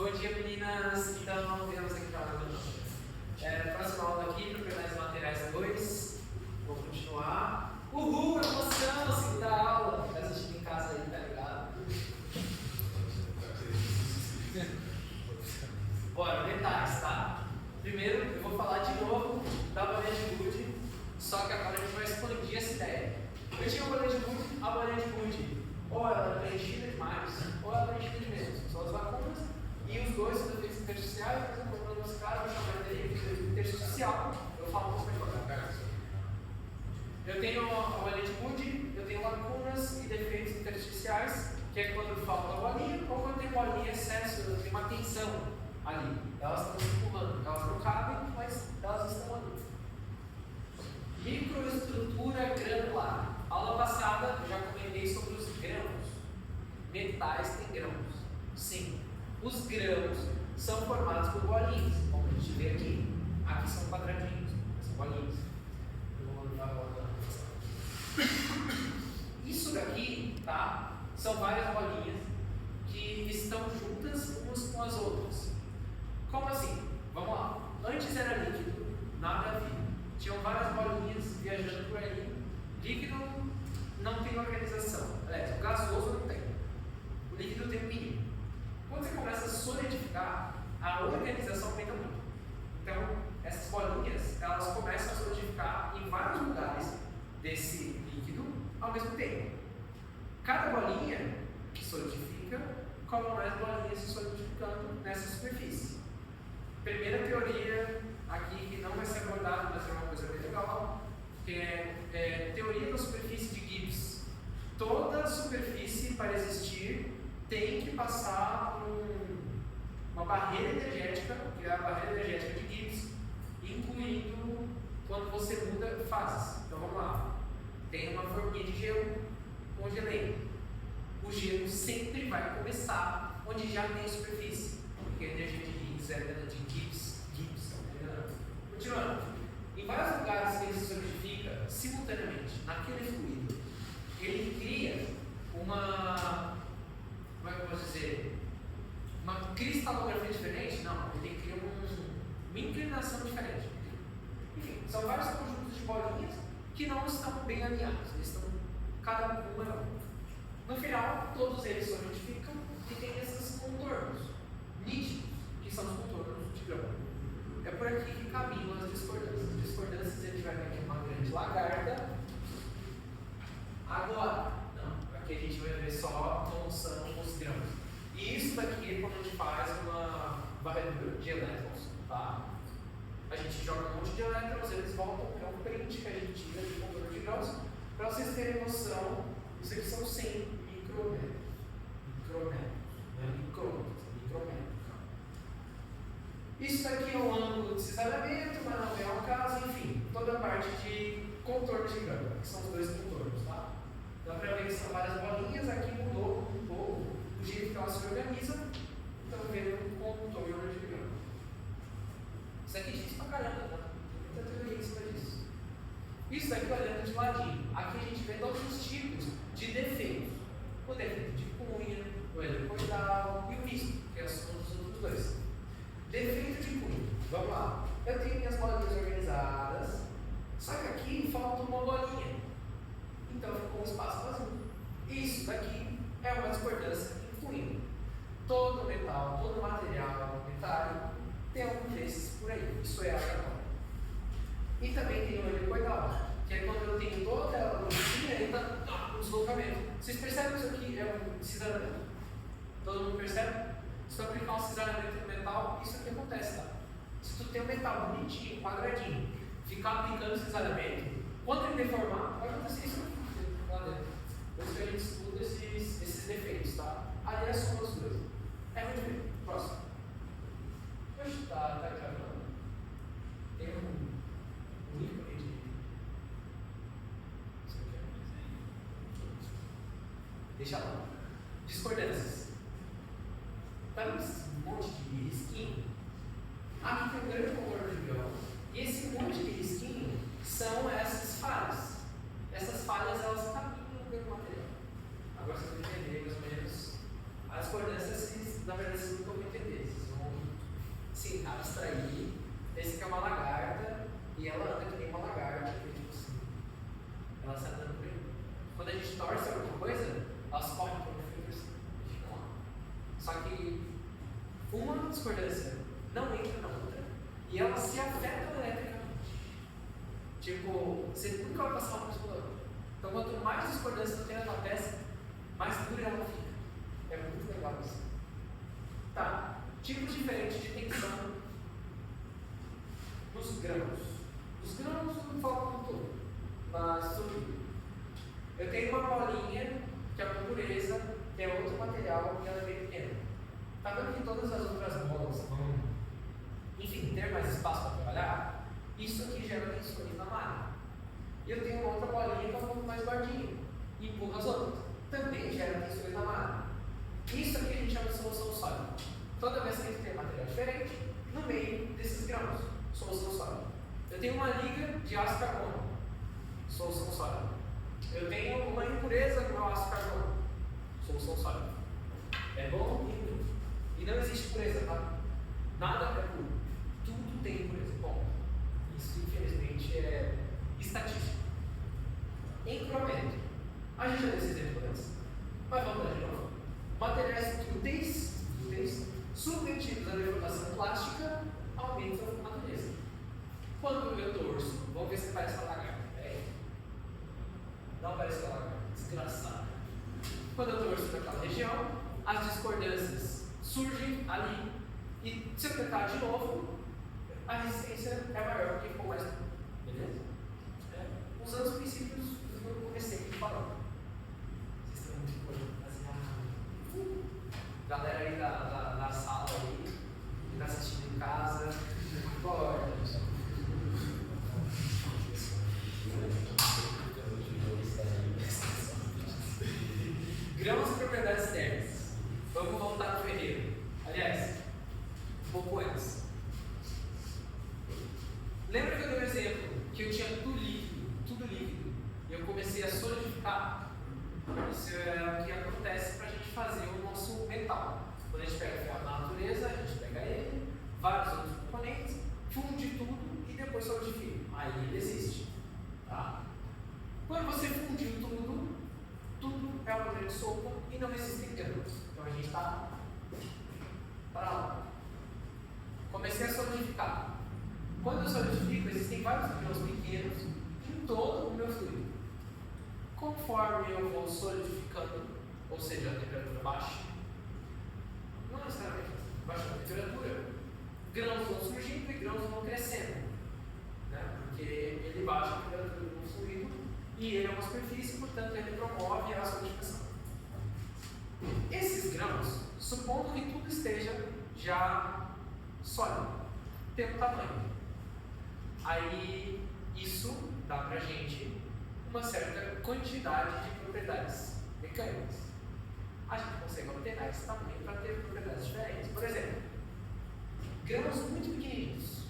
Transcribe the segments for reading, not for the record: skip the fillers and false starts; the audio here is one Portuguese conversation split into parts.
Bom dia, meninas. Então, viemos aqui para a próxima aula aqui, propriedades materiais 2. Vou continuar. Uhul, emoção, segunda aula. Tá assistindo em casa aí, tá ligado? Bora, detalhes, tá? Primeiro, eu vou falar de novo da bolinha de gude, só que agora a gente vai expandir essa ideia. Eu tinha uma bolinha de gude, a bolinha de gude, ou ela é preenchida demais, ou ela é preenchida de menos. São as lacunas. E os dois são defeitos intersticiais, por exemplo, no nosso caso, eu vou chamar de defeito intersticial. Eu falo um pouco melhor. Eu tenho a bolinha de gude, eu tenho lacunas e defeitos intersticiais, que é quando falta a bolinha ou quando tem bolinha em excesso, tem uma tensão ali. Elas estão circulando, elas não cabem, mas elas estão ali. Microestrutura granular. Aula passada eu já comentei sobre os grãos. Metais têm grãos. Sim. Os grãos são formados por bolinhas, como a gente vê aqui. Aqui são quadradinhos, são bolinhas. Eu vou mandar agora. Isso daqui, tá? São várias bolinhas que estão juntas umas com as outras. Como assim? Vamos lá. Antes era líquido, nada havia. Tinham várias bolinhas viajando por aí. Líquido não tem organização. Aliás, o gasoso não tem. O líquido tem um mínimo. Quando você começa a solidificar, a organização aumenta muito. Então, essas bolinhas, elas começam a solidificar em vários lugares desse líquido ao mesmo tempo. Cada bolinha que solidifica, como mais bolinhas se solidificando nessa superfície. Primeira teoria aqui, que não vai ser abordada, mas é uma coisa bem legal, que é teoria da superfície de Gibbs. Toda superfície, para existir, tem que passar por uma barreira energética, que é a barreira energética de Gibbs, incluindo quando você muda fases. Então vamos lá. Tem uma forminha de gelo, congelei. O gelo sempre vai começar onde já tem superfície, porque a energia de Gibbs é de Gibbs. Continuando. Em vários lugares que ele se solidifica simultaneamente naquele fluido, ele cria uma. Como é que eu posso dizer? Uma cristalografia diferente? Não, ele cria uma inclinação diferente. Enfim, são vários conjuntos de bolinhas que não estão bem alinhados. Eles estão cada uma na outra. No final, todos eles solidificam e tem esses contornos nítidos, que são os contornos de grão. É por aqui que caminham as discordâncias. As discordâncias, a gente vai ver aqui uma grande lagarta. Agora, não, aqui a gente vai ver só como são os grãos. E isso daqui é quando a gente faz uma varredura de elétrons, tá? A gente joga um monte de elétrons, eles voltam, é um print que a gente tira de contorno de grãos. Para vocês terem noção, isso aqui são 100 micrômetros. Não é micrômetros, é micrômetros. Isso daqui é um ângulo de cisalhamento, mas não é o caso, enfim, toda a parte de contorno de grão, que são os dois contornos, tá? Dá para ver que são várias bolinhas, aqui mudou um pouco o jeito que elas se organizam, então vendo um contorno de grão. Isso aqui diz pra caramba, tá? Tem muita teoria em cima disso. Isso daqui olhando de ladinho, aqui a gente vê todos os tipos de defeitos. O defeito de cunha, o helicoidal e o misto, que são os outros dois. Defeito de cunha. Vamos lá. Eu tenho minhas bolinhas organizadas, só que aqui falta uma bolinha. Então ficou um espaço vazio. Isso daqui é uma discordância incluindo todo metal, todo material metálico tem algum desses por aí. Isso é a agora. E também tem o helicoidal, que é quando eu tenho toda ela bonitinha e tá um deslocamento. Vocês percebem que isso aqui é um cisalhamento? Todo mundo percebe? Se tu aplicar um cisalhamento no metal, isso aqui acontece, tá? Se tu tem um metal bonitinho, quadradinho, ficar aplicando cisalhamento, quando ele deformar, vai acontecer isso lá dentro. Por isso que a gente estuda esses defeitos, tá? Ali é só os dois. É muito bem. Próximo. Poxa, tá gravando. Tem um ícone de. Deixa lá. Discordâncias. Tá vendo esse monte de risquinho? Aqui tem um grande contorno de grão. E esse monte de risquinho são essas falhas. Essas falhas, elas caminham pelo material. Agora você vai entender mais ou menos as discordâncias na verdade, vocês nunca vão entender. Vocês vão, sim, abstrair. Esse aqui é uma lagarta, e ela anda que nem uma lagarta, tipo assim. Ela sai andando por aí. Quando a gente torce alguma coisa, elas correm por um fio assim. Ficam lá. Só que uma discordância não entra na outra, e elas se afetam eletricamente. Tipo, você nunca vai passar uma coisa pela outra. Então, quanto mais discordância você tem na tua peça, mais dura ela fica. É muito legal isso. Tá. Tipos diferentes de tensão nos grãos. Os grãos não falam como todo, mas sobre. Eu tenho uma bolinha que é uma impureza, que é outro material e ela é bem pequena. Tá vendo que todas as outras bolas vão, enfim, ter mais espaço para trabalhar? Isso aqui gera tensões na malha. E eu tenho uma outra bolinha que é um pouco mais gordinha e empurra as outras. Também gera tensões na malha. Isso aqui a gente chama de solução sólida. Toda vez que a gente tem material diferente, no meio desses grãos, solução sólida. Eu tenho uma liga de aço carbono, solução sólida. Eu tenho uma impureza no meu aço carbono, solução sólida. É bom e ruim. E não existe pureza, tá? Nada é puro. Tudo tem impureza. Bom, isso infelizmente é estatística. Encromento. A gente já deu esse exemplo antes, mas vamos lá de novo. Materiais úteis submetidos à deformação plástica aumentam a natureza. Quando eu torço, vamos ver se parece uma lagarta. Não parece uma lagarta, desgraçada. Quando eu torço naquela região, as discordâncias surgem ali. E se eu tentar de novo, a resistência é maior porque ficou mais. Beleza? Usando os princípios que eu comecei falando. Vocês estão muito coisa. Galera aí da sala aí, que está assistindo em casa, acorda. Grãos e propriedades térmicas. Vamos voltar para o ferreiro. Aliás, um pouco antes. Lembra que eu dei um exemplo que eu tinha tudo líquido, e eu comecei a solidificar? Isso é o que acontece para a gente fazer o nosso metal. Quando a gente pega o ferro na natureza, a gente pega ele, vários outros componentes, funde tudo e depois solidifica. Aí ele existe. Tá? Quando você fundiu tudo é uma grande sopa e não existem grãos. Então a gente está para lá. Comecei a solidificar. Quando eu solidifico, existem vários grãos pequenos em todo o meu fluido. Conforme eu vou solidificando, ou seja, a temperatura baixa, não necessariamente baixa a temperatura, grãos vão surgindo e grãos vão crescendo, né? Porque ele baixa a temperatura do fluido e ele é uma superfície, portanto ele promove a solidificação. Esses grãos, supondo que tudo esteja já sólido, tem um tamanho. Aí isso dá pra gente uma certa quantidade de propriedades mecânicas. A gente consegue alterar esse tamanho para ter propriedades diferentes. Por exemplo, grãos muito pequenininhos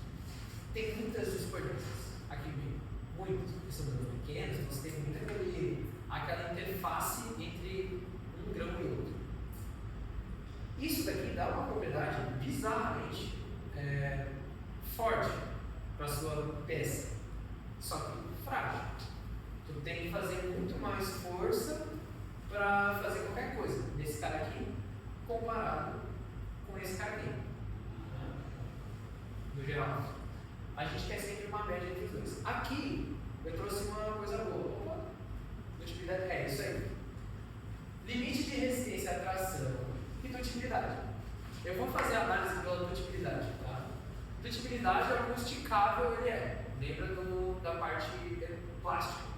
têm muitas discordâncias aqui no meio. Muitos, porque são grãos pequenos, você tem muito aquela interface entre um grão e outro. Isso daqui dá uma propriedade bizarramente forte para a sua peça, só que frágil. Tu tem que fazer muito mais força para fazer qualquer coisa desse cara aqui comparado com esse cara aqui. No geral, a gente quer sempre uma média entre os dois. Aqui eu trouxe uma coisa boa. Opa, dutilidade é isso aí. Limite de resistência à tração e dutilidade. Eu vou fazer a análise pela dutilidade, tá? Dutilidade é o quão esticável ele é. Lembra da parte plástica.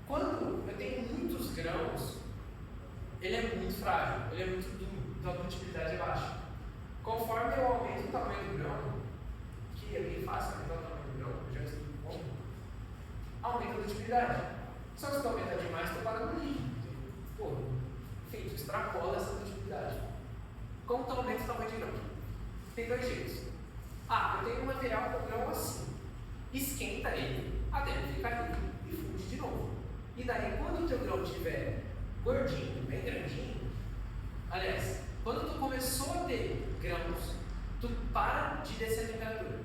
Quando eu tenho muitos grãos, ele é muito frágil, ele é muito duro, então a dutilidade é baixa. Conforme eu aumento o tamanho do grão, que é bem fácil aumentar o tamanho do grão, eu já explico como, aumenta a dutilidade. Só que se tu aumentar demais, tu para no líquido. Pô, enfim, tu extrapola essa dutilidade. Como tu aumenta o tamanho de grão? Tem dois jeitos. Eu tenho um material com grão assim. Esquenta ele até ele ficar líquido e funde de novo. E daí, quando o teu grão estiver gordinho, bem grandinho, aliás, quando tu começou ter grãos, tu para de descer a temperatura.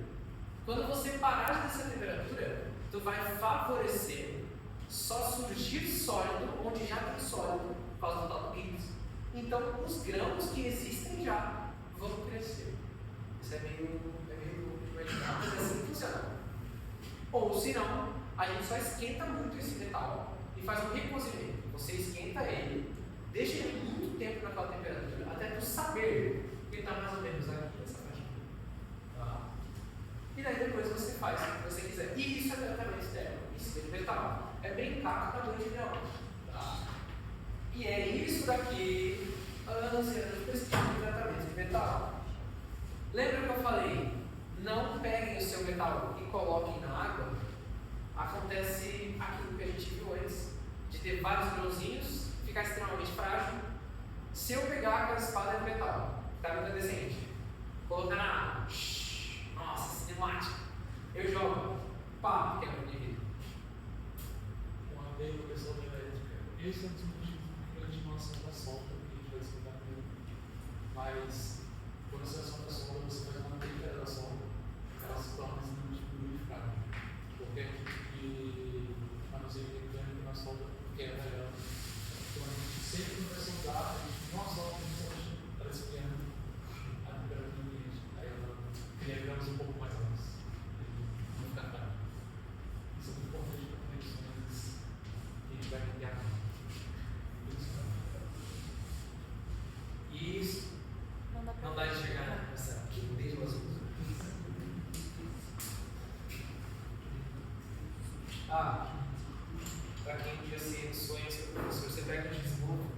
Quando você parar de descer a temperatura, tu vai favorecer só surgir sólido onde já tem sólido por causa do autoclímax. Então, os grãos que existem já vão crescer. Isso é meio imaginar, mas é assim que funciona. Ou, se não, a gente só esquenta muito esse metal e faz um recozimento. Você esquenta ele, deixa ele muito tempo naquela temperatura, até tu saber que ele está mais ou menos aqui nessa faixa. Tá? E daí depois você faz o que você quiser. E isso é tratamento externo, isso é de metal. É bem caro para dois de grão. Tá? E é isso daqui, anos e anos de pesquisa de tratamento de metal. Lembra que eu falei? Não peguem o seu metal e coloquem na água. Acontece aquilo que a gente viu antes, de ter vários grãozinhos, ficar extremamente frágil. Se eu pegar aquela espada de metal, que está incandescente, colocar na água, nossa, cinemática, eu jogo, pá, quebra de vidro. Uma vez o pessoal da elétrica, esse é um dos motivos da continuação da solda, que a gente vai explicar primeiro. Mas, quando você solda a solda, você faz uma técnica da solda, ela se torna extremamente lubrificada. Qualquer tipo de manuseio mecânico na solda quebra ela. Então, a gente sempre vai soldar, a gente não solda, a gente está esfriando a temperatura do ambiente. Aí ela cria grãos um pouco mais altos. Não fica claro. Isso é muito importante para conexões que a gente vai criar. Isso não dá de chegar nessa quinta do azul. Para quem um dia se sonha ser professor, você pega um giz novo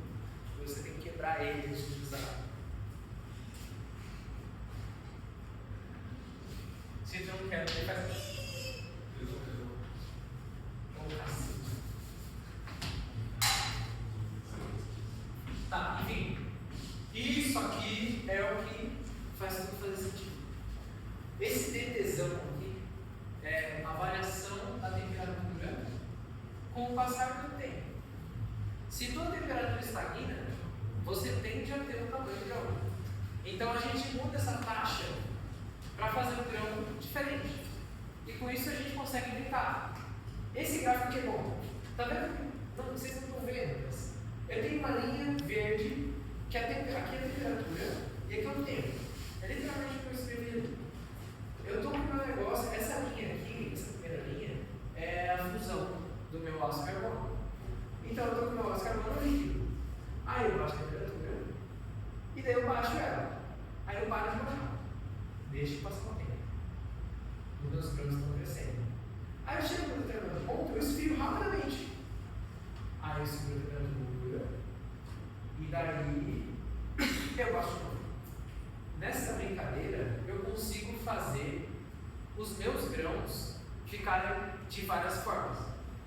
e você tem que quebrar ele antes de usar. Se tu não quer, ele faz. Tá, enfim. Isso aqui é o que faz tudo fazer sentido. Esse DTzão aqui é a variação da temperatura com o passar do tempo. Se tua temperatura estagna, você tende a ter um tamanho de grão. Então a gente muda essa taxa para fazer um grão diferente. E com isso a gente consegue brincar. Esse gráfico aqui é bom. Tá vendo? Não, vocês não estão vendo, mas eu tenho uma linha verde que aqui é a temperatura e aqui é o tempo. É literalmente o que eu escrevi ali. Eu estou com o meu negócio, essa linha aqui, essa primeira linha, é a fusão do meu aço carbono. Então eu estou com o meu aço carbono líquido. Aí eu baixo a temperatura e daí eu baixo ela. Aí eu paro de baixar. Deixa passar o tempo. Os meus grãos estão crescendo. Aí eu chego no determinado ponto, eu esfrio rapidamente. Aí eu subo a temperatura e daí eu baixo de novo. Nessa brincadeira, eu consigo fazer os meus grãos ficarem de várias formas,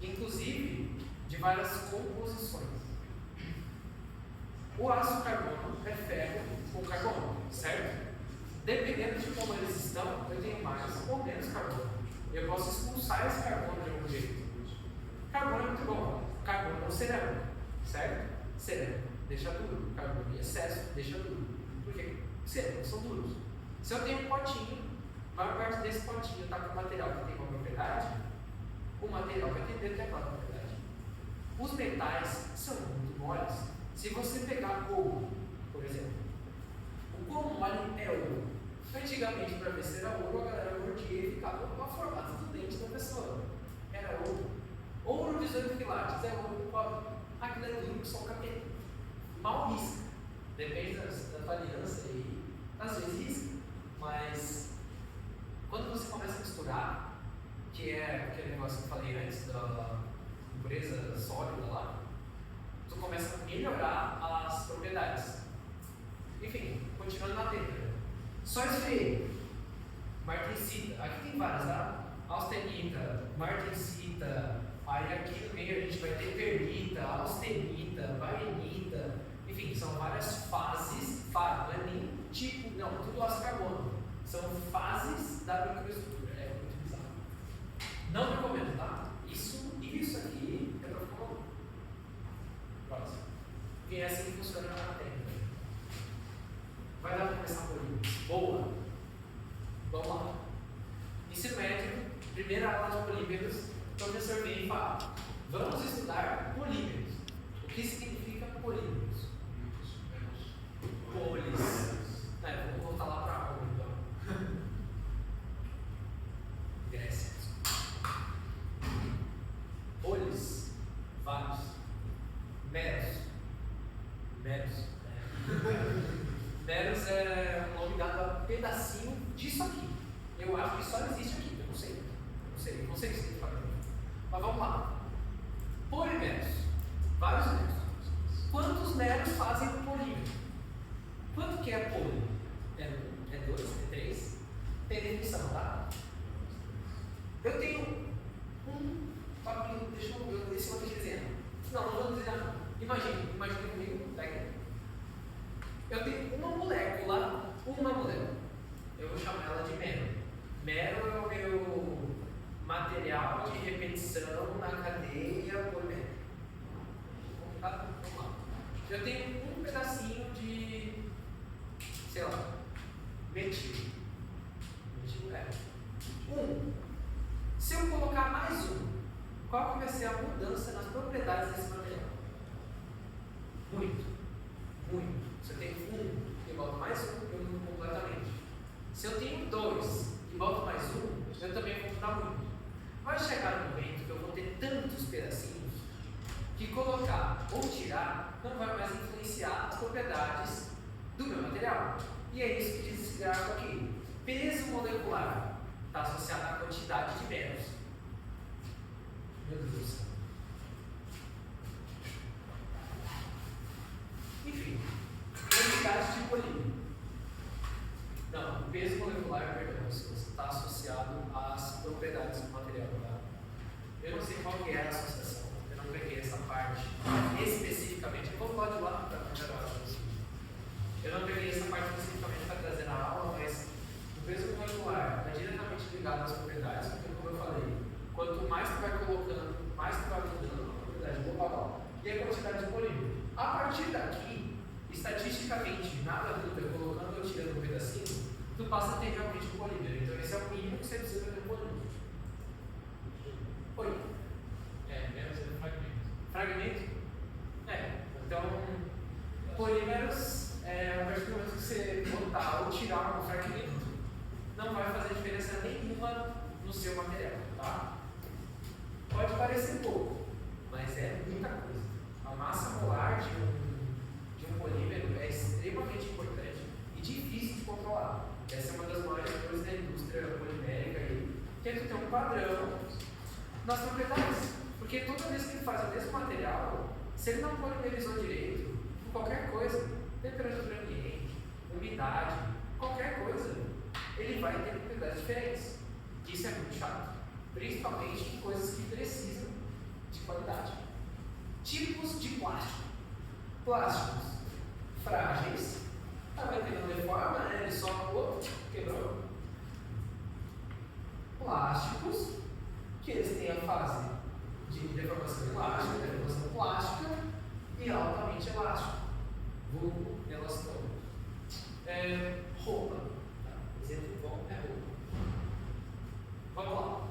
inclusive de várias composições. O aço carbono é ferro com carbono, certo? Dependendo de como eles estão, eu tenho mais ou menos carbono. Eu posso expulsar esse carbono de algum jeito. Carbono é muito bom. Carbono é um cerâmico, certo? Cerâmico deixa duro. Carbono em excesso deixa duro. Por quê? Cerâmicos são duros. Se eu tenho um potinho, a maior parte desse potinho está com material que tem uma propriedade, o material vai ter dentro daquela propriedade. Os metais são muito moles. Se você pegar ouro, por exemplo, o quão mole é ouro? Antigamente, para ver se era ouro, a galera mordia e ficava com a formata do dente da pessoa. Era ouro. Ouro 18 quilates é ouro pobre. Aquilo é duro que só o capeta. Mal risca. Depende da tua aliança e às vezes risca. Mas quando você começa a misturar, que é aquele negócio que eu falei antes da impureza sólida lá, tu começa a melhorar as propriedades. Enfim, continuando na teta. Só esfriei. Martensita. Aqui tem várias, tá? Austenita, martensita. Aí aqui no meio a gente vai ter perlita, austenita, barenita. Enfim, são várias fases. Não é nem tipo, não, tudo aço carbono. São fases da microestrutura. É muito bizarro. Não recomendo, tá? Isso aqui é pra ficar maluco. Próximo. E é assim que funciona na técnica. Vai dar pra começar Vamos lá. Ensino médio, primeira aula de polímeros, o professor vem e fala: vamos estudar polímeros. O que significa polímeros? Polis. Vamos voltar lá para Roma então. Grécia. Polis. Vários. Meros. Meros é um nome dado a pedacinho disso aqui. Eu acho que só existe aqui, eu não sei. Não sei o que significa. Mas vamos lá. Polimeros. Vários meros. Quantos meros fazem um polímero? Quanto que é poli? É 2? É 3? Tem definição, tá? Eu tenho deixa eu ver se eu vou te dizendo. Não vou dizer nada. Imagine comigo, pega. Eu tenho uma molécula. Eu vou chamar ela de mero. Mero é o meu material de repetição na cadeia polimétrica. Vamos lá. Eu tenho um pedacinho de, sei lá, metil. Metil é. Se eu colocar mais qual que vai ser a mudança nas propriedades desse material? Muito. Se eu tenho e boto mais eu mudo completamente. Se eu tenho 2 e boto mais eu também vou mudar muito. Vai chegar um momento que eu vou ter tantos pedacinhos que colocar ou tirar não vai mais influenciar as propriedades do meu material. E é isso que diz esse gráfico aqui. Peso molecular está associado à quantidade de meros. Meu Deus do céu. Enfim, quantidade de polímero. Não, o peso molecular, perdão, está associado às propriedades do material. Tá? Eu não sei qual que é a associação, eu não peguei essa parte especificamente. Eu vou falar de lá para melhorar. Eu não peguei essa parte especificamente para trazer na aula, mas o peso molecular está diretamente ligado às propriedades, porque, como eu falei, quanto mais tu vai colocando, mais tu vai mudando a propriedade global e a quantidade de polímero. A partir daqui, estatisticamente, nada dúvida, colocando ou tirando um pedacinho, tu passa a ter realmente um polímero. Então, esse é o mínimo que você precisa ter um polímero. Oi? Menos é fragmento. Fragmento? Então, polímeros, a partir do momento que você botar ou tirar um fragmento, não vai fazer diferença nenhuma no seu material, tá? Pode parecer pouco, mas é muita coisa. A massa molar de um polímero é extremamente importante e difícil de controlar. Essa é uma das maiores coisas da indústria polimérica aí, que é tu ter um padrão nas propriedades. Porque toda vez que ele faz o mesmo material, se ele não polimerizou direito, qualquer coisa, temperatura ambiente, umidade, qualquer coisa, ele vai ter propriedades diferentes. Isso é muito chato, principalmente em coisas que precisam de qualidade. Tipos de plástico. Plásticos frágeis, vai ter uma deforma, né? Ele só quebrou. Plásticos, que eles têm a fase de deformação elástica, deformação plástica e altamente elástico. Vulgo elastônico. Roupa. Exemplo bom é roupa. Vamos lá.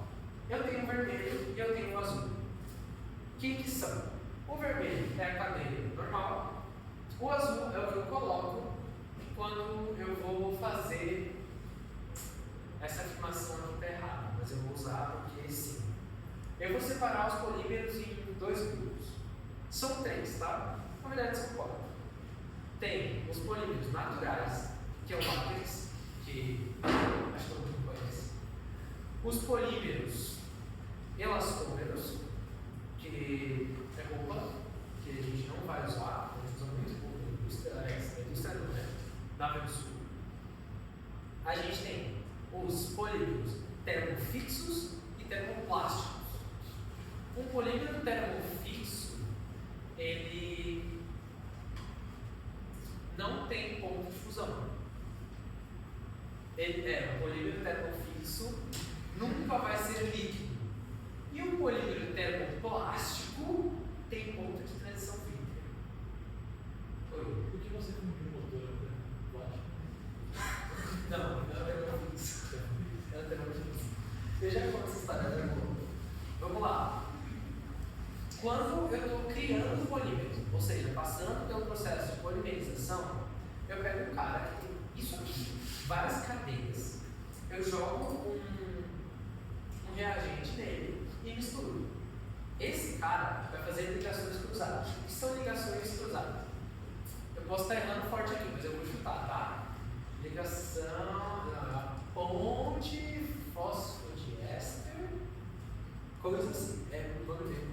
Eu tenho o vermelho e eu tenho o azul. O que são? O vermelho é a cadeia normal. O azul é o que eu coloco quando eu vou fazer essa afirmação aqui está errada, mas eu vou usar porque sim. Eu vou separar os polímeros em 2 grupos. São 3, tá? Na verdade são 4. Tem os polímeros naturais, que é o látex, que acho que todo mundo conhece. Os polímeros elastômeros, que é roupa, que a gente não vai usar, a gente usa muito pouco na indústria não, né? Na África do Sul. A gente tem os polímeros termofixos e termoplásticos. Um polímero termofixo, ele não tem ponto de fusão. Um polímero termofixo nunca vai ser líquido. E um polímero termoplástico tem ponto de transição vítrea. Por que você comprou motor plástico? Não é termofixo. ou seja, passando pelo processo de polimerização, eu pego um cara que tem isso aqui, várias cadeias, eu jogo um reagente nele e misturo. Esse cara vai fazer ligações cruzadas. O que são ligações cruzadas? Eu posso estar errando forte aqui, mas eu vou chutar, tá? Ligação da ponte fosfodiéster, coisas assim, vamos ver.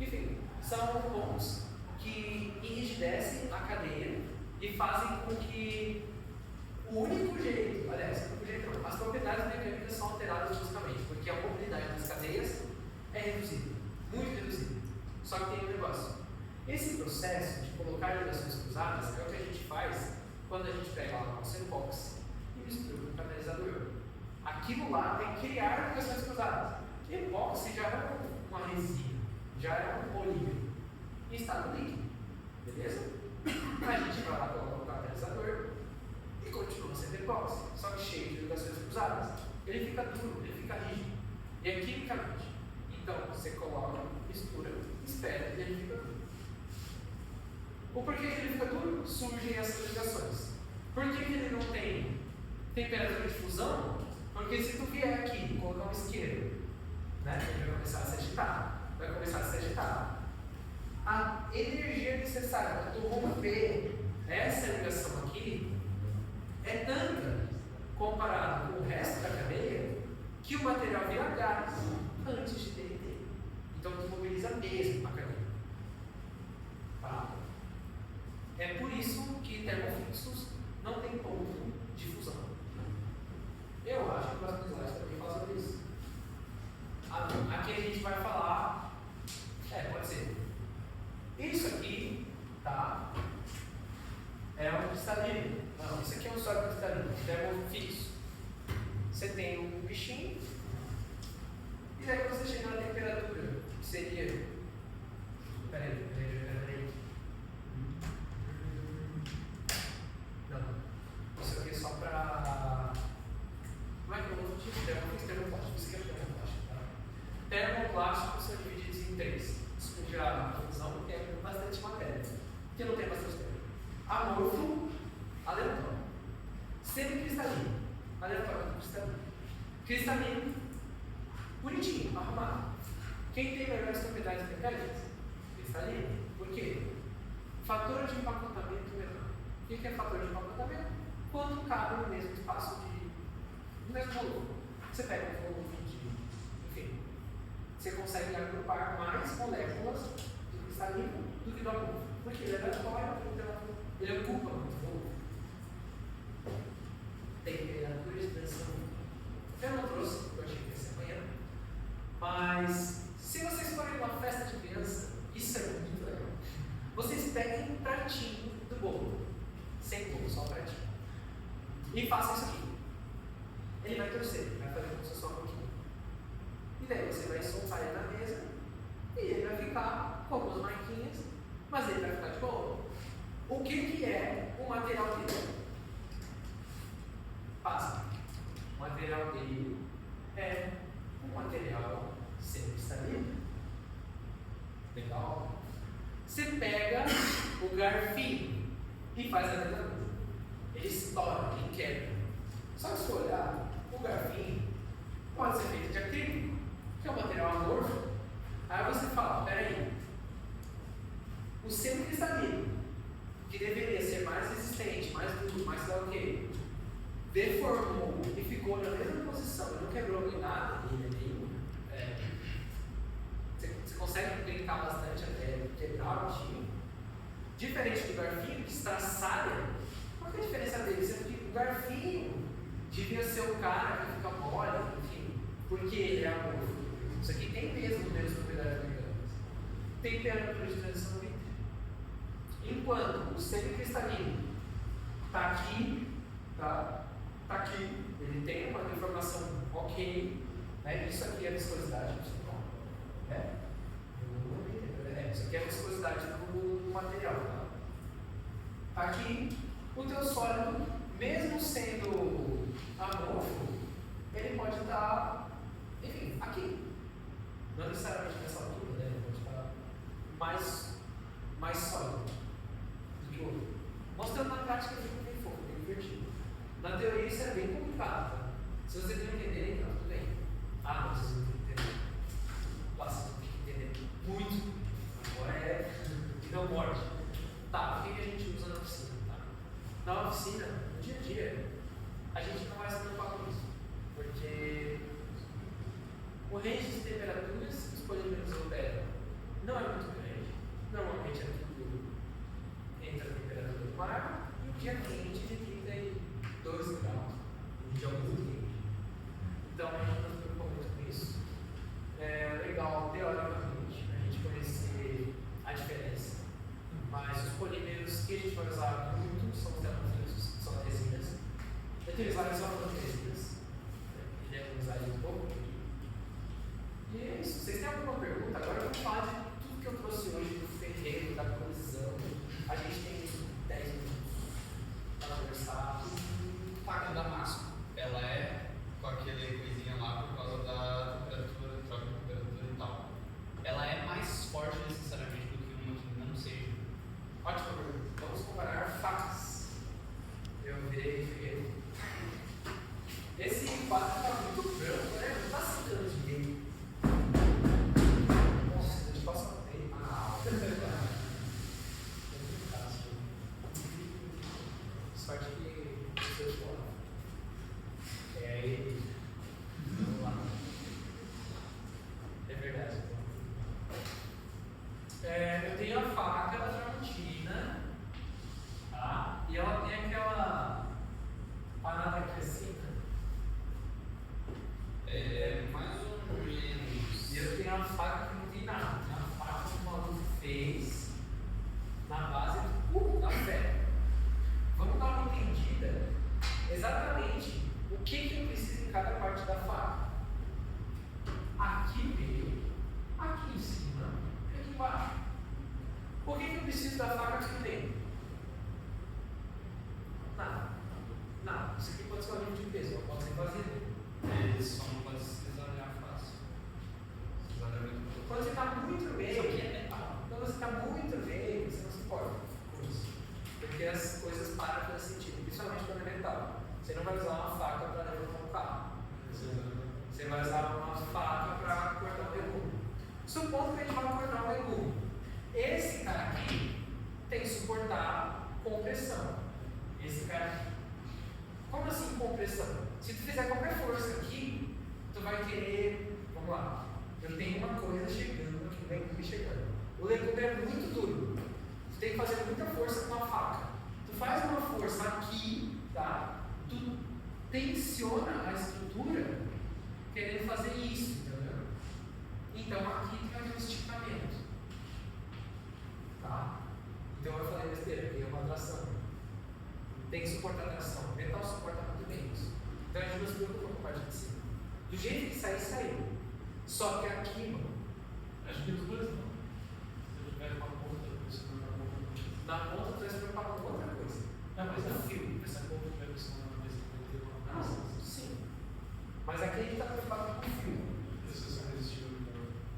Enfim, são pontos que enrijecem a cadeia e fazem com que o único jeito, aliás, o único jeito não, as propriedades mecânicas são alteradas justamente porque a mobilidade das cadeias é reduzida, muito reduzida. Só que tem um negócio. Esse processo de colocar ligações cruzadas é o que a gente faz quando a gente pega lá o nosso epóxi e mistura com o catalisador. Aquilo lá é criar ligações cruzadas. O epóxi já é uma resina, já é um polímero e está no líquido, beleza? A gente vai lá colocar o catalisador e continua sendo epóxi, só que cheio de ligações cruzadas. Ele fica duro, ele fica rígido. E é quimicamente. Então você coloca, mistura, espera e ele fica duro. O porquê que ele fica duro? Surgem essas ligações. Por que ele não tem temperatura de fusão? Porque se tu vier aqui e colocar um isqueiro, né, ele vai começar a se agitar. Vai começar a se agitar. A energia necessária para tu romper essa ligação aqui é tanta comparado com o resto da cadeia que o material vira gás antes de derreter. Então tu mobiliza mesmo a cadeia. Tá? É por isso que termofixos não tem ponto de fusão. Eu acho que o próximo slide também fala sobre isso. Aqui a gente vai falar. Pode ser. Isso aqui, tá? É um cristalino. Não, isso aqui é um sólido cristalino, termofixo. Você tem um bichinho, e daí quando você chega na temperatura, que seria. Peraí. Não. Isso aqui é só para. Como é que eu vou dizer? Termoplástico. Isso aqui é termoplástico. Tá? Termoplásticos são divididos em três. Isso já a fusão, porque é bastante matéria. Porque não tem bastante tempo. Amorfo, aleatório. Semicristalino, aleatório, cristalino. Cristalino, bonitinho, arrumado. Quem tem melhores propriedades mecânicas? Cristalino. Por quê? Fator de empacotamento menor. O que é fator de empacotamento? Quanto cabe no mesmo espaço no mesmo volume. Você pega um volume enfim, você consegue agrupar mais moléculas do cristalino do que do amorfo. Porque ele é aleatório, então ele ocupa muito volume. Temperatura de tensão. Eu não trouxe, porque eu achei que ia ser amanhã. Mas, se vocês forem numa festa de criança, isso é muito legal. Vocês peguem um pratinho do bolo, sem bolo, só um pratinho, e façam isso aqui. Ele vai torcer, vai fazer como se fosse um pouquinho. E daí você vai soltar ele na mesa, e ele vai ficar com algumas marquinhas, mas ele vai ficar de boa. O que é o material dele? Passa. O material dele é um material semicristalino. Legal? Você pega o garfinho e faz a mesma coisa. Ele estoura, ele quebra. Só que se for olhar, o garfinho pode ser feito de acrílico, que é um material amorfo. Aí você fala, peraí, o semicristalino, que deveria ser mais resistente, mais duro, mais sei lá o quê, deformou e ficou na mesma posição, ele não quebrou nem nada, você consegue brincar bastante até quebrar o tio. Diferente do garfinho, que estraçalha. Qual é a diferença dele? Sendo que o garfinho devia ser o cara que fica mole, enfim, porque ele é amorfo. Isso aqui tem mesmo propriedades mecânicas. Temperatura de transição livre. Enquanto o semicristalino está aqui, ele tem uma deformação ok, né? Isso aqui é a viscosidade, isso aqui é a viscosidade do material. Tá? Aqui, o teu sólido, mesmo sendo amorfo, ele pode estar, enfim, aqui. Não necessariamente nessa altura, né? Ele pode estar mais sólido. Na teoria isso é bem complicado, tá? Se vocês não entenderem, então tudo bem. Ah, não, vocês não entenderem. Nossa, tem que entender muito. Agora é vida ou morte. Tá, o que a gente usa na oficina? Tá? Na oficina, no dia a dia, a gente não vai se preocupar com isso. Porque o range de temperaturas que os polímeros operam não é muito grande. Normalmente é tudo entre a temperatura do mar e um dia quente de 32 graus. Um dia muito quente. Então a gente não se preocupa muito com isso. É legal, teoricamente, a gente conhecer a diferença. Mas os polímeros que a gente vai usar muito são os termofílicos, são as resinas. Eu tenho várias formas de resinas. E devem usar isso um pouco. E é isso. Vocês têm alguma pergunta? Agora vamos falar de tudo que eu trouxe hoje do ferreiro, da colisão. A gente tem 10 minutos para conversar. Faca Damasco, ela é com aquele coisinha lá por causa da temperatura, troca de temperatura e tal. Ela é mais forte necessariamente do que uma que não seja. Ótima pergunta. Vamos comparar facas. Eu virei ferreiro. Esse quadro está muito branco, né? Não está secando direito. Nossa, a gente passa um tempo. Sorte que o seu chão. É aí. Vamos lá. É verdade. Eu tenho a faca da Tramontina, tá? E ela tem aquela parada aqui assim, né? Mais ou menos. E eu tenho uma faca que não tem nada. Tem uma faca que o maluco fez na base da fé. Vamos dar uma entendida exatamente o que eu preciso em cada parte da faca. Aqui meio, aqui em cima e aqui embaixo. Por que eu preciso da faca aqui dentro? Nada. Isso aqui pode ser um livro de peso, não pode ser vazio. Ele só não pode se desalinhar fácil. Se desalinhar muito. Quando você está muito Isso meio, aqui é metal. quando você está muito meio, você não se importa com isso. Porque as coisas param de fazer sentido, principalmente quando é metal. Você não vai usar uma faca para levantar um carro. Você vai usar uma faca para cortar um legume. Supondo que a gente vai cortar um legume. Esse cara aqui tem que suportar compressão. Esse cara aqui. Como assim compressão? Se tu fizer qualquer força aqui, tu vai querer. Vamos lá. Eu tenho uma coisa chegando aqui, um legume chegando. O legume é muito duro. Tu tem que fazer muita força com a faca. Tu faz uma força aqui, tá? Tu tensiona a estrutura querendo fazer isso, entendeu? Então aqui tu vai ter um esticamento. Tá? Então eu falei besteira, tem uma tração. Tem que suportar a tração. O metal suporta muito bem isso. Então a gente não se preocupa com a parte de cima. Do jeito que sair, saiu. Só que aqui, mano. Acho que os dois não. Se eu tiver uma ponta, você não vai ponta. Na ponta tu vai se preocupar com outra coisa. Não, mas no não. fio. Essa ponta tiver pressionando na mesa, vai ter uma coisa. Sim. Mas aqui a gente está preocupado com o fio. Isso é resistível.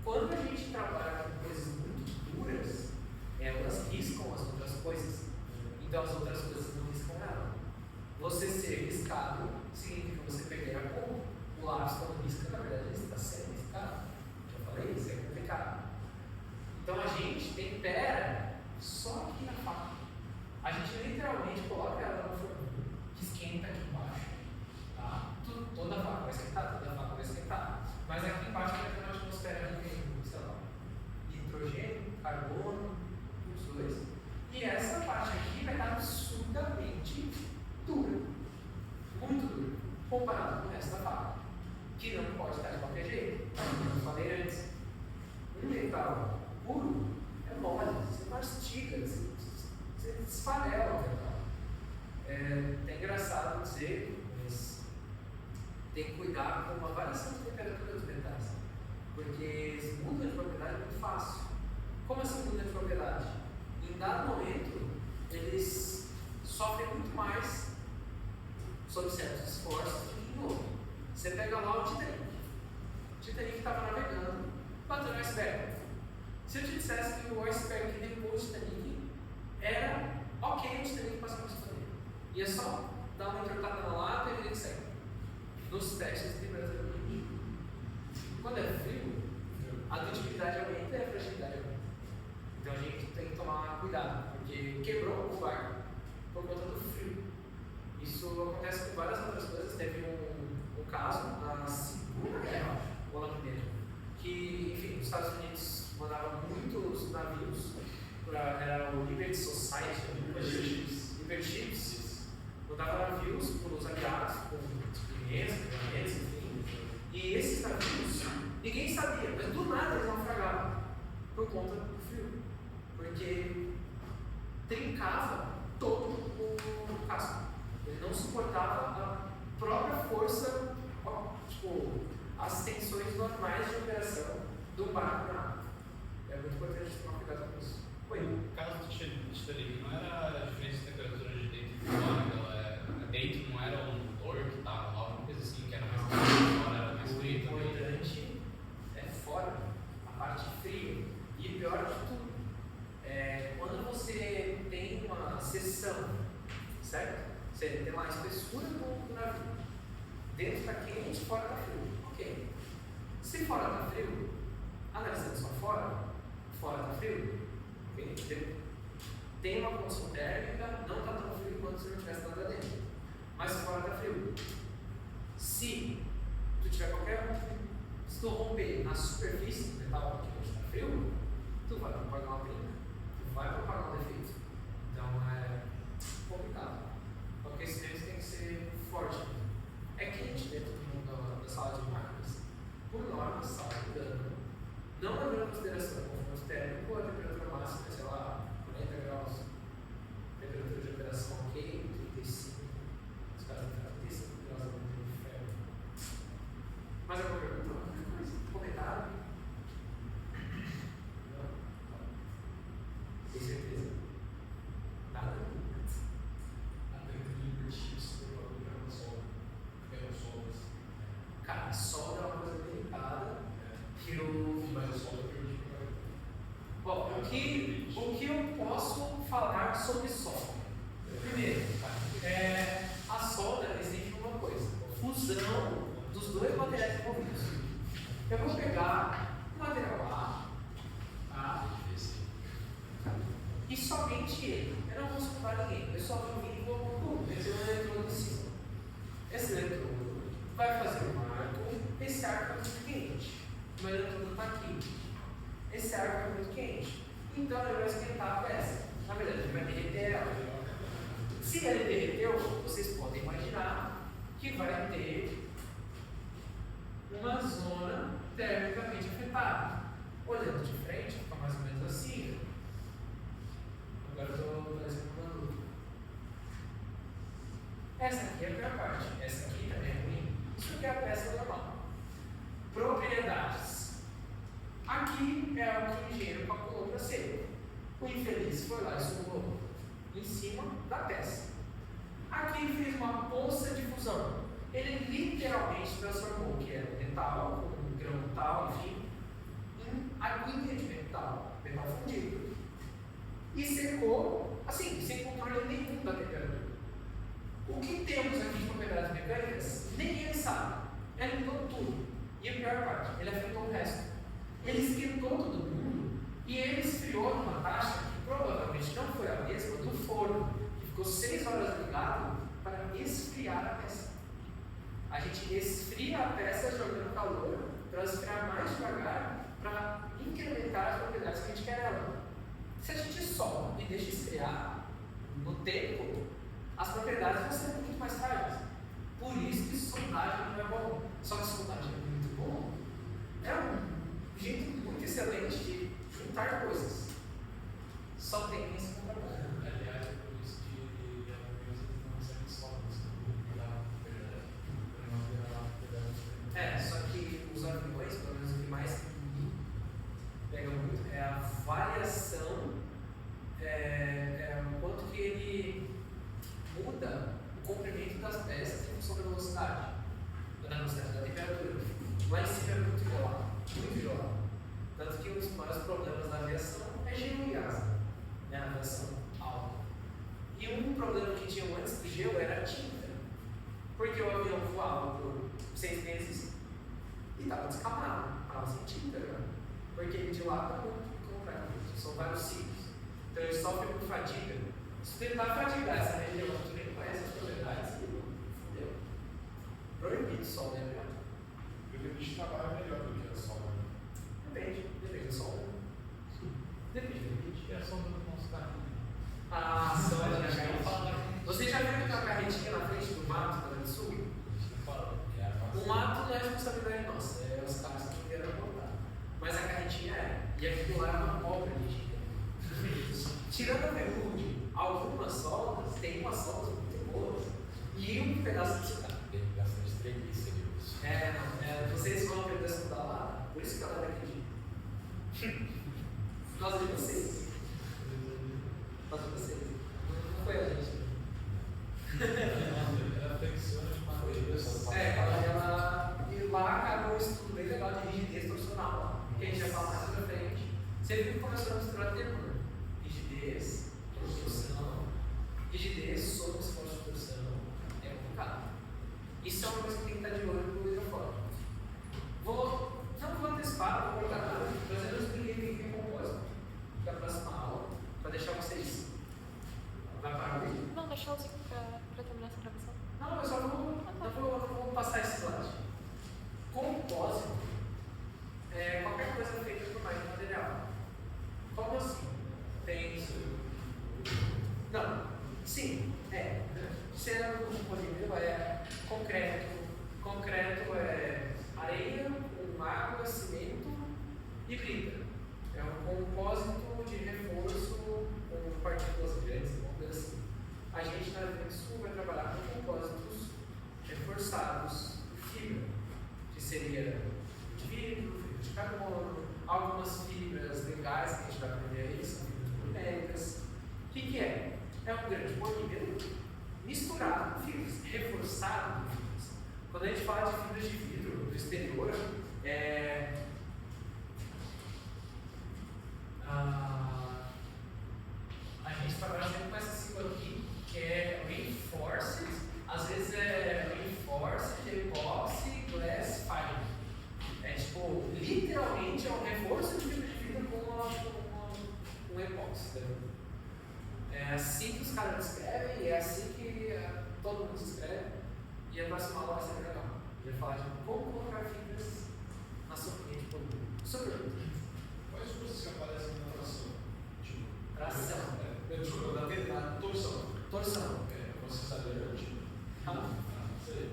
Quando a gente trabalha com coisas muito duras, elas riscam as outras coisas. Então as outras coisas não riscam nada. Você ser riscado significa que você perder a cor. O lápis quando risca, na verdade, ele está sendo riscado. Já falei, isso é complicado. Então a gente tempera só aqui na faca. A gente literalmente coloca ela no forno que esquenta aqui embaixo. Tá? Toda a faca vai esquentar, toda a faca vai esquentar. Mas aqui embaixo vai ter uma atmosfera que tem, sei lá, hidrogênio, carbono, os dois. E essa parte aqui vai estar absurdamente dura. Muito dura. Comparado com o resto da faca. Que não pode estar de qualquer jeito. Como eu falei antes. Um metal puro é mole. Você mastiga, você desfarela o metal. É engraçado dizer, mas tem que cuidar com uma variação de temperatura dos metais. Porque eles mudam de propriedade muito fácil. Como assim mudam de propriedade? Em dado momento, eles sofrem muito mais sob certos esforços do que em outro. Você pega lá o Titanic. O Titanic estava navegando, bateu no iceberg. Se eu te dissesse que o iceberg que depois do Titanic era ok, o Titanic passou por cima dele. Ia só dá uma entortada na lata e ele segue. Nos testes de temperatura ambiente. Quando é frio, a dutibilidade aumenta e a fragilidade aumenta. Então a gente tem que tomar cuidado, porque quebrou o barco por conta do frio. Isso acontece com várias outras coisas. Teve um caso na Segunda Guerra, ou na Primeira, que, enfim, os Estados Unidos mandavam muitos navios, era o Liberty Society, Liberty Ships, mandava navios para os aliados, com experiência, enfim. E esses navios, ninguém sabia, mas do nada eles naufragavam por conta do frio, porque trincava todo o casco. Ele não suportava a própria força, tipo, as tensões normais de operação do barco na água. É muito importante tomar cuidado com isso. Oi, o caso do Titanic não era a diferença de temperatura de dentro e fora, dentro não era um motor que estava lá, alguma coisa assim, que era mais quente, fora era mais frio também. O importante é fora, a parte fria. E pior de tudo, quando você tem uma seção, certo? Você tem lá a espessura do navio. Dentro está quente, fora está frio. Ok. Se fora está frio, analisando só fora está frio. Okay? Tem uma condição térmica, não está tão frio quanto se não tivesse nada dentro. Mas fora está frio. Se tu tiver se tu romper na superfície do metal que está frio, tu vai propagar uma brinca. Tu vai propagar um defeito. Então é complicado. O aquecimento tem que ser forte. É quente dentro da sala de máquinas. Por norma, sala de dano. Não levando em consideração o conforto térmico, a temperatura máxima, sei lá, 40 graus. Temperatura de operação ok, 35. Os caras têm 35 graus de inferno. Mais alguma pergunta? Alguma coisa? Comentário? Não? Tem certeza? Nada? Cara, solda é uma coisa delicada que eu. Mas o solda prejudica. Bom, o que eu posso falar sobre solda? Primeiro, a solda exige uma coisa: fusão dos dois materiais envolvidos. Eu vou pegar o material A, e somente ele. Eu não vou soltar ninguém. Eu só vou vir e vou meter um eletrodo em cima. Esse eletrodo vai fazer um arco. Esse arco é muito quente. O meu eletrodo está aqui. Esse arco é muito quente. Então ele vai esquentar a peça. Na verdade, ele vai derreter ela. Se ele derreteu, vocês podem imaginar que vai ter uma zona termicamente afetada. Olhando de frente, fica mais ou menos assim. Agora eu estou trazendo uma dúvida. Essa aqui é a pior parte. Essa aqui também é ruim. Isso aqui é a peça normal. Propriedades. Aqui é o que o engenheiro calculou para ser. O infeliz foi lá e sumou em cima da peça. Aqui fez uma poça de fusão. Ele literalmente transformou o que era metal, um grão tal, enfim, em aguinha de metal fundido. E secou, assim, sem controle nenhum da temperatura. O que temos aqui de propriedades mecânicas, nem ele sabe. Ele mudou tudo. E a pior parte, ele afetou o resto. Ele esquentou todo mundo e ele esfriou numa taxa que provavelmente não foi a mesma do forno, que ficou 6 horas ligado para esfriar a peça. A gente esfria a peça jogando calor para ela esfriar mais devagar para incrementar as propriedades que a gente quer nela. Se a gente solda e deixa esfriar no tempo, as propriedades vão ser muito mais frágeis. Por isso que soldagem não é bom. Só que soldagem é muito bom. É um jeito muito excelente de juntar coisas. Só tem esse contraponto. Aliás, é por isso que aviões não servem sólidos só que os aviões, pelo menos o que mais pega muito, é a variação, o quanto que ele muda o comprimento das peças em função da velocidade, da temperatura. Lá em cima é muito gelado, muito gelado. Tanto que um dos maiores problemas da aviação é gelo e gás, né? A aviação alta. E um problema que tinha antes do gelo era a tinta. Porque o avião voava por 6 meses e estava descamado, estava sem tinta, né? Porque ele dilata muito completamente, são vários ciclos. Então ele sofre por fadiga. Se tentar fadigar essa região, a gente nem conhece as propriedades, fudeu. Proibido só, né? Porque o bicho trabalha melhor do que a sombra. Depende do sol. Depende do bicho. E a sombra do nosso carrinho? Ah, só a gente. Você já viu que tem uma carretinha na frente do mato do Rio Grande do Sul? O mato não é responsabilidade nossa, é os caras que queiram botar. Mas a carretinha é. E aquilo lá é uma obra de giga. Tirando a verrude, algumas soldas, tem umas soldas muito boas. E um pedaço de cidade. Tem bastante preguiça disso. Vocês vão aprender a estudar lá, por isso que ela vai acreditar. Por causa de vocês. Por causa de vocês. Não foi a gente. Ela flexiona de Ela. E lá acabou um estudo bem legal de rigidez torsional, que a gente vai falar mais pra frente. Você viu que começou a misturar termos. Rigidez, torção, rigidez, sob esforço de torção. É complicado. Isso é uma coisa que tem que estar de olho no livro fora. Não vou antecipar, não vou cortar nada, mas eu não expliquei o que é compósito da próxima aula, para deixar vocês. Vai parar o vídeo? Não, deixa eu para terminar essa gravação. Não, eu só não vou passar esse slide. Compósito é qualquer coisa feita por mais de material. Como assim? Tem isso. Não. Sim, é. Sendo um polímero é concreto. Concreto é areia com água, cimento e brita. É um compósito de reforço com partículas grandes, vamos dizer assim. A gente na Rio Grande do Sul vai trabalhar com compósitos reforçados de fibra, que seria de vidro, fibra de carbono, algumas fibras legais que a gente vai aprender aí, são fibras polyméricas. O que é? É um grande polímero misturado com fibras, reforçado com fibras. Quando a gente fala de fibras de vidro do exterior, a gente trabalha sempre com essa sigla aqui, que é Reinforced, às vezes é Reinforced Epoxy Glass Fiber. É tipo, literalmente é um reforço de fibra de vidro com epóxi. É assim que os caras descrevem e é assim que todo mundo escreve. E a próxima aula vai ser legal. A gente vai falar de como colocar fibras na sopinha de polímero. Super. Quais coisas que aparecem na tração? Tipo, Tração. Desculpa, na torção. Torção. Processador tipo. Sei.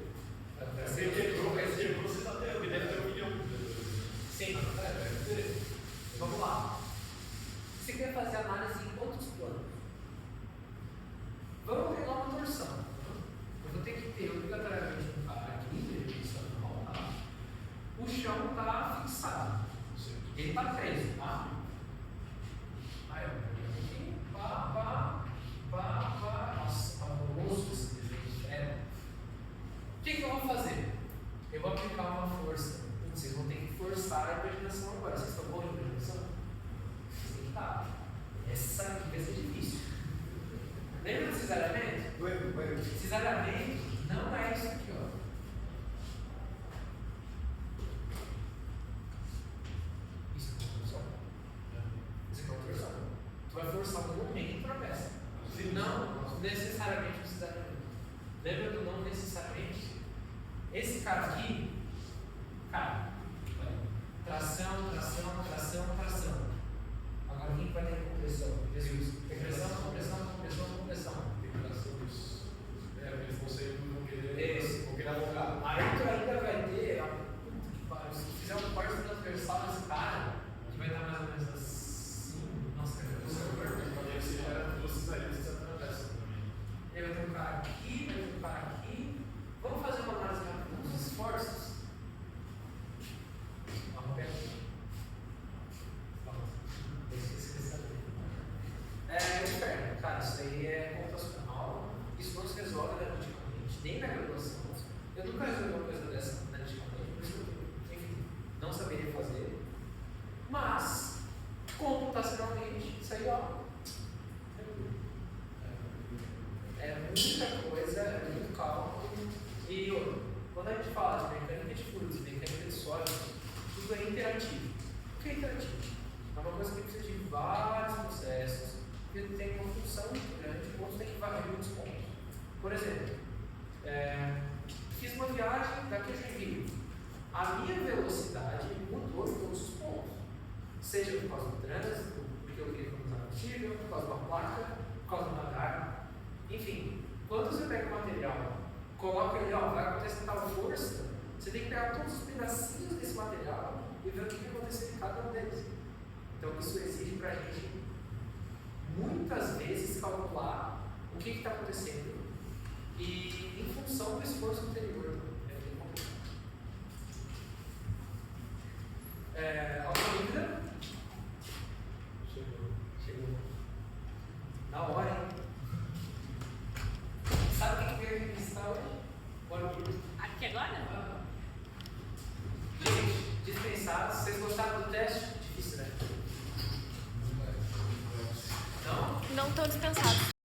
Você Quebrou processador, deve ter 1 milhão. Sim. Vamos lá. Você quer fazer análise em outros planos? Vamos pegar uma torção. Eu vou ter que ter obrigatoriamente um cara aqui, tradicional, tá? O chão está fixado. Ele está preso, tá? Aí, aqui, pá. Nossa, fabuloso esse desenho. O que eu vou fazer? Eu vou aplicar uma força. Vocês vão ter que forçar a imaginação agora. Vocês estão bons de imaginação? Vocês têm que estar. Essa vai ser difícil. Lembra do cesariamento? Cesariamento não é isso aqui, ó. Isso aqui é uma torção. Isso aqui é uma torção. Tu vai forçar no momento para a peça. Não necessariamente o cesariamento. Lembra do não necessariamente? Esse cara aqui, tração. Agora quem vai ter compressão? Jesus. Compressão. Eles vão ser não querer. Esse. Vão querer alocar. Aí tu ainda vai ter, se tu fizer um corte transversal nesse cara, que vai estar mais ou menos assim. Nossa, Deve ser velocidade atravessa também. ele vai ter um cara aqui, vai ter um cara aqui. Vamos fazer uma análise rápida dos esforços? Vamos pegar aqui. Inferno, cara, isso aí é computacional, isso não se resolve analiticamente, nem na graduação. Eu nunca resolvi uma coisa dessa analiticamente, por isso que eu, enfim, não saberia fazer. Mas, computacionalmente, isso aí, ó, é muita coisa, é muito cálculo, e a gente fala de mecânica de fluidos, mecânica de sólidos, tudo é interativo. O que é interativo? É uma coisa que precisa de vários processos, que tem uma função muito grande, outros tem que varrer muitos pontos. Por exemplo, fiz uma viagem daqui a Joinville. A minha velocidade mudou em todos os pontos. Seja por causa do trânsito, porque eu queria economizar combustível, por causa de uma placa, por causa de uma carga. Enfim, quando você pega o material, coloca ele, vai acontecer tal força, você tem que pegar todos os pedacinhos desse material e ver o que vai acontecer em cada um deles. Então isso exige para a gente, muitas vezes, calcular o que está acontecendo e em função do esforço anterior. Alguma dúvida? Chegou. Na hora, hein? Sabe o que veio aqui visitar hoje? Bora aqui. Aqui agora? Gente, dispensados. Vocês gostaram do teste? Difícil, né? Não? Não estão dispensados.